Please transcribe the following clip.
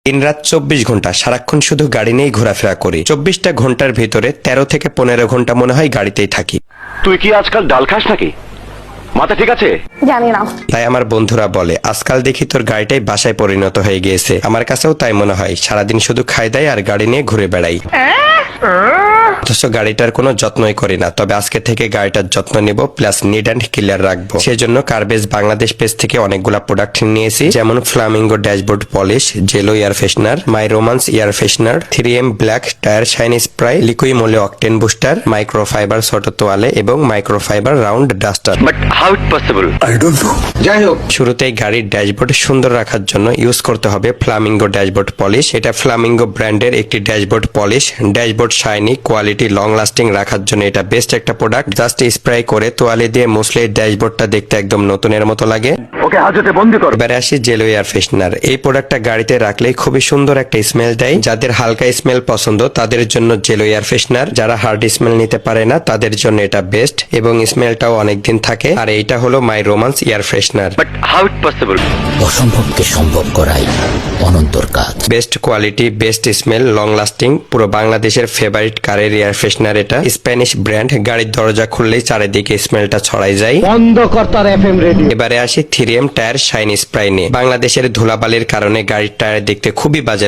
দিনরাত 24 ঘন্টা সারাক্ষণ শুধু গাড়ি নিয়েই ঘোরাফেরা করি। 24টা ঘন্টার ভিতরে 13 থেকে 15 ঘন্টা মনে হয় গাড়িতেই থাকি। তুই কি আজকাল ডাল খাস নাকি? মাথা ঠিক আছে? জানি না। তাই আমার বন্ধুরা বলে আজকাল দেখি তোর গাড়িটাই বাসায় পরিণত হয়ে গিয়েছে। আমার কাছেও তাই মনে হয়, সারাদিন শুধু খাই দাই আর গাড়ি নিয়ে ঘুরে বেড়াই, অথচ গাড়িটার কোনো যত্নই করি না। তবে আজকে থেকে গাড়িটার যত্ন নিব, প্লাস নিড অ্যান্ড ক্লিয়ার রাখবো। সেজন্য কারবেজ বাংলাদেশ পেজ থেকে অনেকগুলা প্রোডাক্ট নিয়েছি, যেমন ফ্লামিঙ্গো ড্যাশবোর্ড পলিশ, জেলো air freshener, my romance air freshener, 3M black tyre shine spray, Liqui Moly octane booster, microfibre ছোট তোয়ালে এবং microfibre round duster. But how it possible? যাই হোক, শুরুতেই গাড়ির ড্যাশবোর্ড সুন্দর রাখার জন্য ইউজ করতে হবে ফ্লামিঙ্গো ড্যাশবোর্ড পলিশ। এটা ফ্লামিঙ্গো ব্র্যান্ডের একটি dashboard polish. Dashboard shiny, quality, long lasting রাখার জন্য এটা বেস্ট একটা প্রোডাক্ট। জাস্ট স্প্রে করে তোয়ালে দিয়ে মুছলে ড্যাশবোর্ডটা দেখতে একদম নতুনের মতো লাগে। ওকে হাজতে বন্দি কর। এবারে আসি জেলো এয়ার ফ্রেশনার। এই প্রোডাক্টটা গাড়িতে রাখলেই খুবই সুন্দর একটা স্মেল দেয়। যাদের হালকা স্মেল পছন্দ তাদের জন্য জেলো এয়ার ফ্রেশনার। যারা হার্ড স্মেল নিতে পারে না তাদের জন্য এটা বেস্ট এবং স্মেলটাও অনেকদিন থাকে। আর এইটা হলো my romance air freshener. But how it possible? অসম্ভবকে সম্ভব করাই অনন্তর কাজ। Best quality, best smell, long lasting, পুরো বাংলাদেশের ফেভারিট কারের এয়ার ফ্রেশনার। এটা স্প্যানিশ ব্র্যান্ড। গাড়ির দরজা খুললেই চারিদিকে স্মেলটা ছড়াই যায়। বন্ধ কর তার এফএম রেডিও। এবারে আসি 3M টায়ার শাইন স্প্রে নিয়ে। বাংলাদেশের ধুলাবালির কারণে গাড়ির টায়ার দেখতে খুবই বাজে